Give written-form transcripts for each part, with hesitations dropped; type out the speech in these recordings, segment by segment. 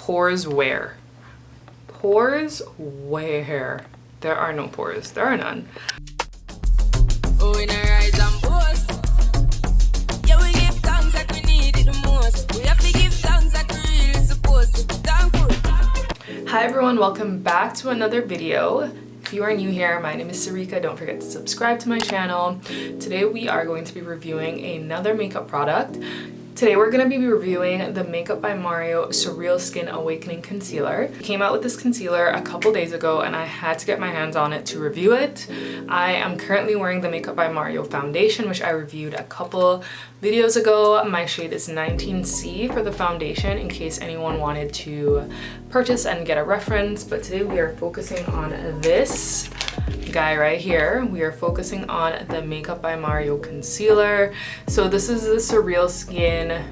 Pores where? Pores where? There are no pores. There are none. Oh, in a rise and boast. Yeah, we give thanks that we need it the most. We have to give thanks that we really supposed to be thankful. Hi everyone, welcome back to another video. If you are new here, my name is Sarika. Don't forget to subscribe to my channel. Today we are going to be reviewing another makeup product. Today we're going to be reviewing the Makeup by Mario Surreal Skin Awakening Concealer. I came out with this concealer a couple days ago and I had to get my hands on it to review it. I am currently wearing the Makeup by Mario foundation, which I reviewed a couple videos ago. My shade is 19C for the foundation in case anyone wanted to purchase and get a reference. But today we are focusing on this guy right here. We are focusing on the Makeup by Mario concealer. So this is the Surreal Skin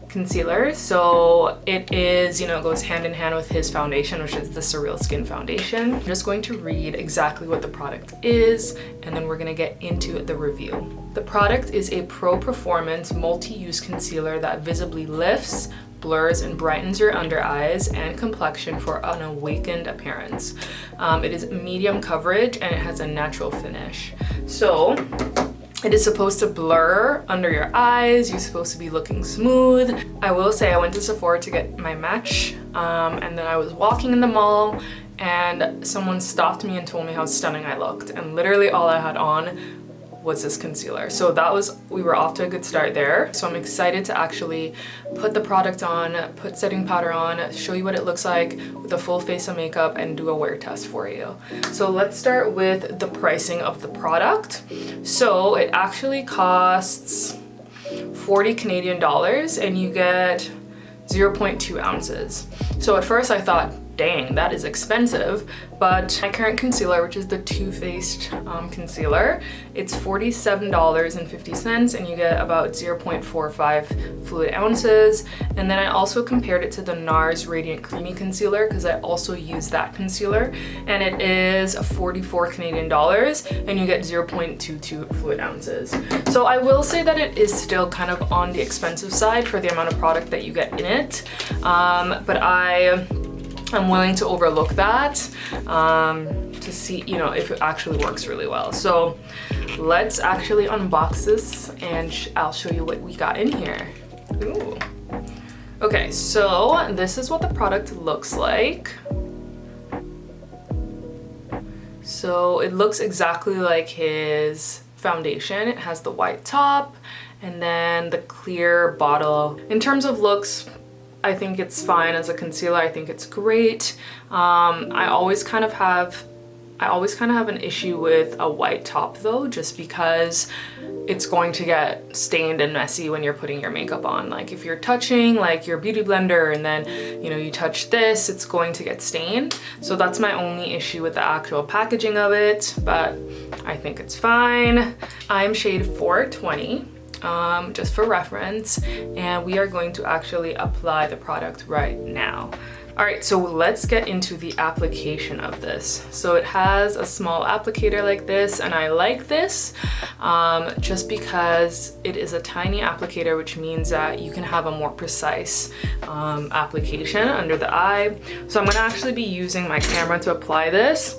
concealer. So it is, you know, it goes hand in hand with his foundation, which is the Surreal Skin foundation. I'm just going to read exactly what the product is, and then we're gonna get into the review. The product is a pro performance multi-use concealer that visibly lifts, blurs, and brightens your under eyes and complexion for an awakened appearance. It is medium coverage and it has a natural finish. So it is supposed to blur under your eyes. You're supposed to be looking smooth. I will say I went to Sephora to get my match, and then I was walking in the mall and someone stopped me and told me how stunning I looked, and literally all I had on was this concealer. So that was, we were off to a good start there. So I'm excited to actually put the product on, put setting powder on, show you what it looks like with a full face of makeup, and do a wear test for you. So let's start with the pricing of the product. So it actually costs 40 Canadian dollars and you get 0.2 ounces. So at first I thought, dang, that is expensive, but my current concealer, which is the Too Faced concealer, it's $47.50 and you get about 0.45 fluid ounces. And then I also compared it to the NARS Radiant Creamy Concealer because I also use that concealer, and it is 44 Canadian dollars and you get 0.22 fluid ounces. So I will say that it is still kind of on the expensive side for the amount of product that you get in it, but I'm willing to overlook that to see, you know, if it actually works really well. So let's actually unbox this and I'll show you what we got in here. Ooh. Okay, so this is what the product looks like. So it looks exactly like his foundation. It has the white top and then the clear bottle. In terms of looks, I think it's fine as a concealer. I think it's great. I always kind of have an issue with a white top though, just because it's going to get stained and messy when you're putting your makeup on. Like if you're touching like your beauty blender and then, you know, you touch this, it's going to get stained. So that's my only issue with the actual packaging of it, but I think it's fine. I'm shade 420. Just for reference, and we are going to actually apply the product right now. All right, so let's get into the application of this. So it has a small applicator like this, and I like this just because it is a tiny applicator, which means that you can have a more precise application under the eye. So I'm gonna actually be using my camera to apply this.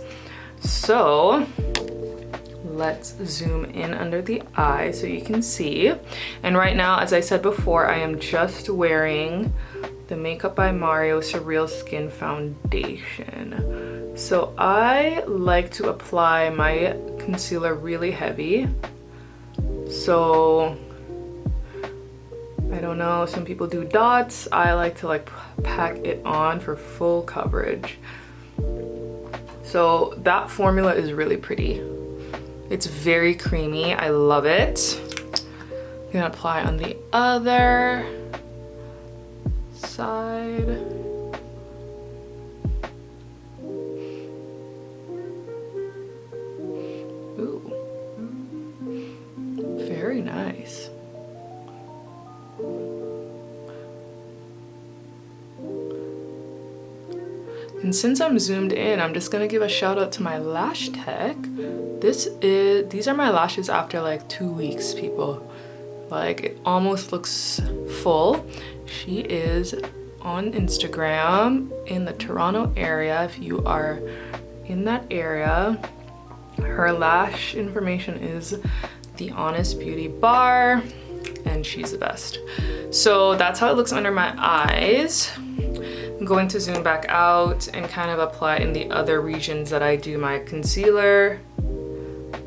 So let's zoom in under the eye so you can see. And right now, as I said before, I am just wearing the Makeup by Mario Surreal Skin foundation. So I like to apply my concealer really heavy. So I don't know, some people do dots. I like to like pack it on for full coverage. So that formula is really pretty. It's very creamy. I love it. I'm gonna apply on the other side. Ooh, very nice. And since I'm zoomed in, I'm just gonna give a shout out to my lash tech. These are my lashes after like 2 weeks, people. Like, it almost looks full. She is on Instagram in the Toronto area. If you are in that area, her lash information is The Honest Beauty Bar, and she's the best. So that's how it looks under my eyes. I'm going to zoom back out and kind of apply in the other regions that I do my concealer.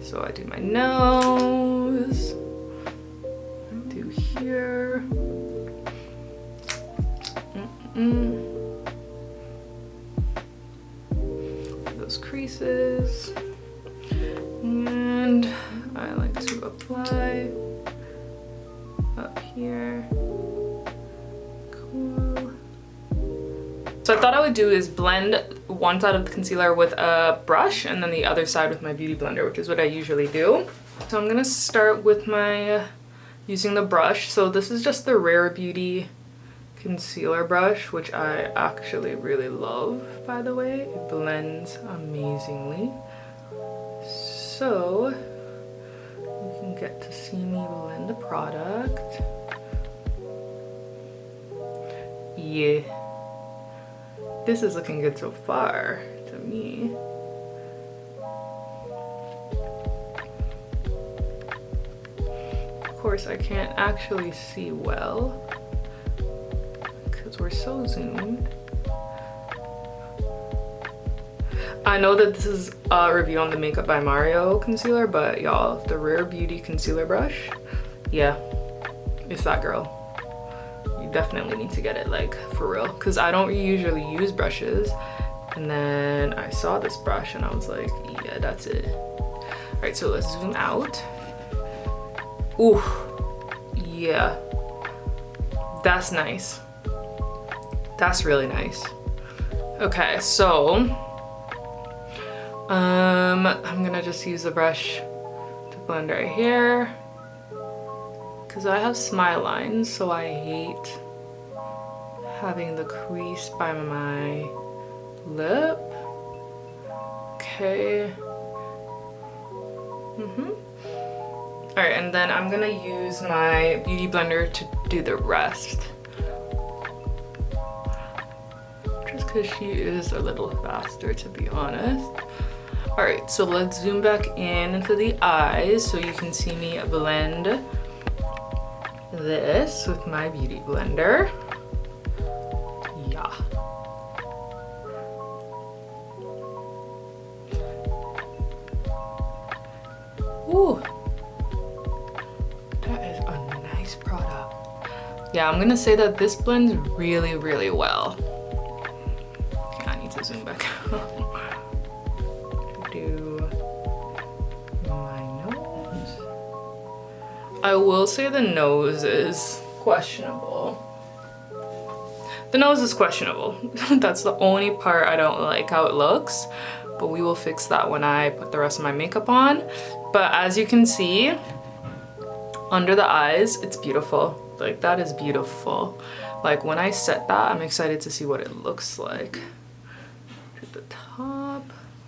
So I do my nose, I do here. Those creases. And I like to apply up here. Cool. So I thought I would do is blend one side of the concealer with a brush and then the other side with my beauty blender, which is what I usually do. So I'm gonna start with my using the brush. So this is just the Rare Beauty concealer brush, which I actually really love, by the way. It blends amazingly. So you can get to see me blend the product. Yeah, this is looking good so far to me. Of course, I can't actually see well because we're so zoomed. I know that this is a review on the Makeup by Mario concealer, but y'all, the Rare Beauty concealer brush, yeah, it's that girl. You definitely need to get it, like, for real, because I don't usually use brushes, and then I saw this brush and I was like, yeah, that's it. All right, so let's zoom out. Ooh, yeah, that's nice. That's really nice. Okay, so I'm gonna just use the brush to blend right here because I have smile lines, so I hate having the crease by my lip. Okay. All right, and then I'm gonna use my beauty blender to do the rest. Just because she is a little faster, to be honest. All right, so let's zoom back in into the eyes so you can see me blend this with my beauty blender. Yeah. Ooh, that is a nice product. Yeah, I'm gonna say that this blends really, really well. Okay, I need to zoom back out. Do my nose. I will say the nose is questionable. The nose is questionable. That's the only part I don't like how it looks, but we will fix that when I put the rest of my makeup on. But as you can see, under the eyes, it's beautiful. Like, that is beautiful. Like, when I set that, I'm excited to see what it looks like. To the top.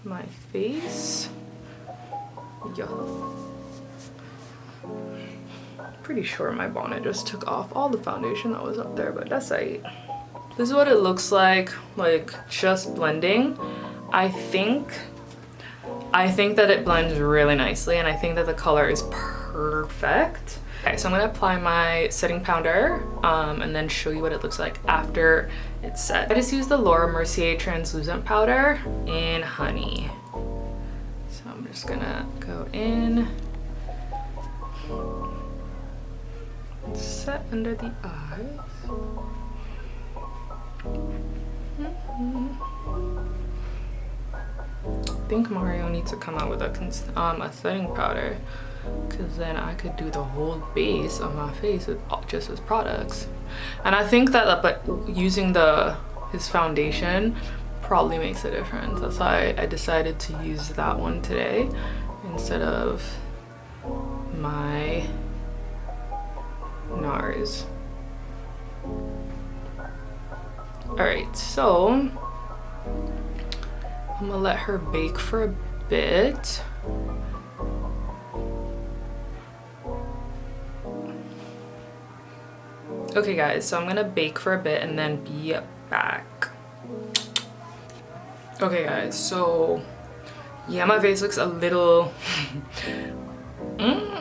My face. Yeah. Pretty sure my bonnet just took off all the foundation that was up there, but that's right. This is what it looks like just blending. I think that it blends really nicely, and I think that the color is perfect. Okay, so I'm gonna apply my setting powder and then show you what it looks like after it's set. I just used the Laura Mercier translucent powder in Honey. So I'm just gonna go in, set under the eyes. I think Mario needs to come out with a setting powder, because then I could do the whole base of my face with just his products. And I think that but using his foundation probably makes a difference. That's why I decided to use that one today instead of my NARS. Alright, so I'm gonna let her bake for a bit. Okay guys, so I'm gonna bake for a bit and then be back. Okay guys, so yeah, my face looks a little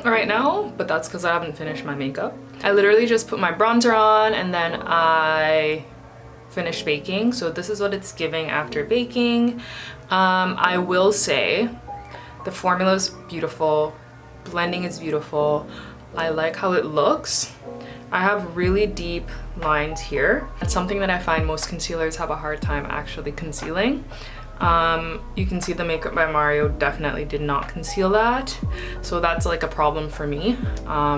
right now, but that's because I haven't finished my makeup. I literally just put my bronzer on and then I finished baking. So this is what it's giving after baking. I will say the formula is beautiful, blending is beautiful. I like how it looks. I have really deep lines here. That's something that I find most concealers have a hard time actually concealing. You can see the Makeup by Mario definitely did not conceal that. So that's like a problem for me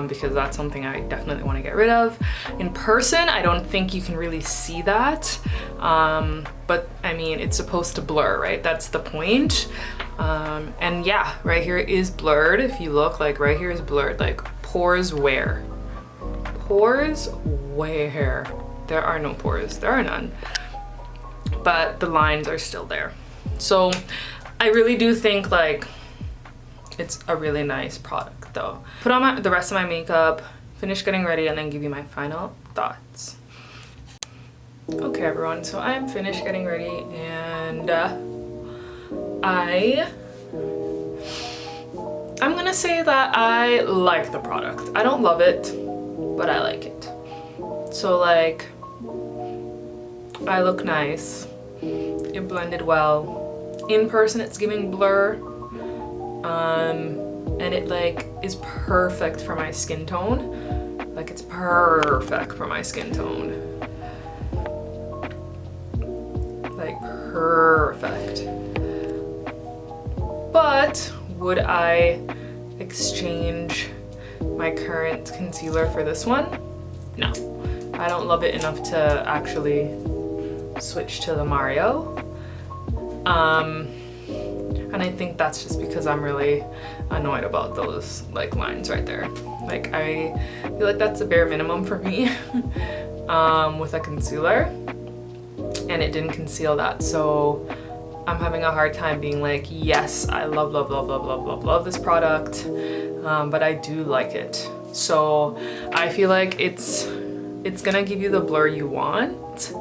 because that's something I definitely want to get rid of. In person, I don't think you can really see that. But I mean, it's supposed to blur, right? That's the point. And yeah, right here is blurred. If you look, like right here is blurred, like pores where? Pores where? There are no pores, there are none. But the lines are still there. So I really do think like it's a really nice product though. Put on the rest of my makeup, finish getting ready, and then give you my final thoughts. Okay everyone, so I'm finished getting ready and I'm gonna say that I like the product. I don't love it, but I like it. So like, I look nice. It blended well. In person, it's giving blur. And it like is perfect for my skin tone. Like it's perfect for my skin tone. Like perfect. But would I exchange my current concealer for this one? No. I don't love it enough to actually switch to the Mario. And I think that's just because I'm really annoyed about those like lines right there. Like I feel like that's a bare minimum for me with a concealer, and it didn't conceal that. So I'm having a hard time being like, yes, I love this product, but I do like it. So I feel like it's gonna give you the blur you want,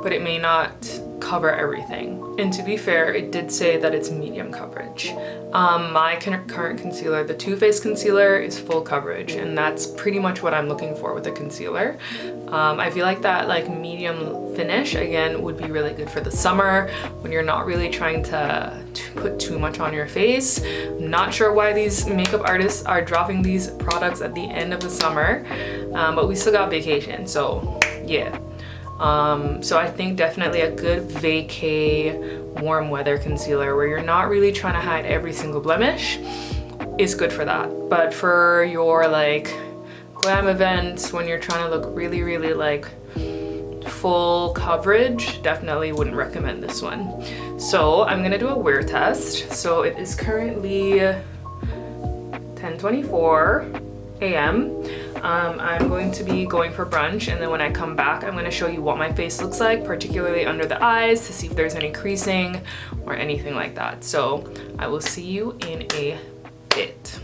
but it may not cover everything. And to be fair, it did say that it's medium coverage. My current concealer, the Too Faced concealer, is full coverage, and that's pretty much what I'm looking for with a concealer. I feel like that like medium finish again would be really good for the summer when you're not really trying to put too much on your face. I'm not sure why these makeup artists are dropping these products at the end of the summer, but we still got vacation, so yeah. So I think definitely a good vacay warm weather concealer where you're not really trying to hide every single blemish is good for that. But for your like glam events, when you're trying to look really like full coverage, definitely wouldn't recommend this one. So I'm gonna do a wear test. So it is currently 10:24 a.m. I'm going to be going for brunch, and then when I come back, I'm going to show you what my face looks like, particularly under the eyes, to see if there's any creasing or anything like that. So I will see you in a bit.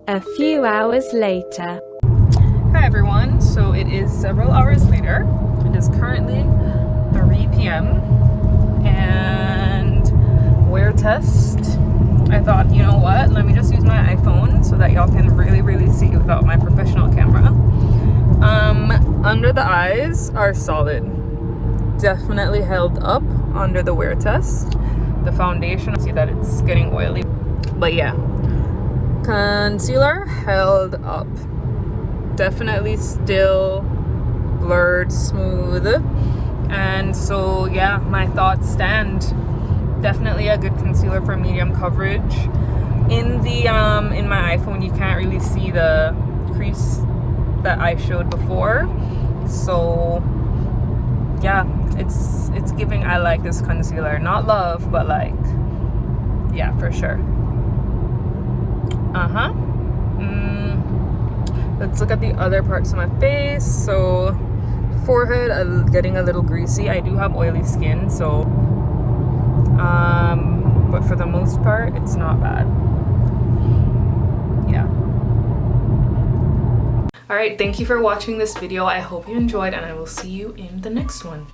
A few hours later. Hi everyone, so it is several hours later. It is currently 3 p.m. and wear test. I thought, you know what, let me just use my iPhone so that y'all can really see without my professional camera. Under the eyes are solid. Definitely held up under the wear test. The foundation, see that it's getting oily. But yeah, concealer held up. Definitely still blurred smooth. And so yeah, my thoughts stand. Definitely a good concealer for medium coverage. In the in my iPhone, you can't really see the crease that I showed before. So yeah, it's giving I like this concealer. Not love, but like, yeah, for sure. Let's look at the other parts of my face. So forehead, getting a little greasy. I do have oily skin, so but for the most part, it's not bad. Yeah. All right, thank you for watching this video. I hope you enjoyed, and I will see you in the next one.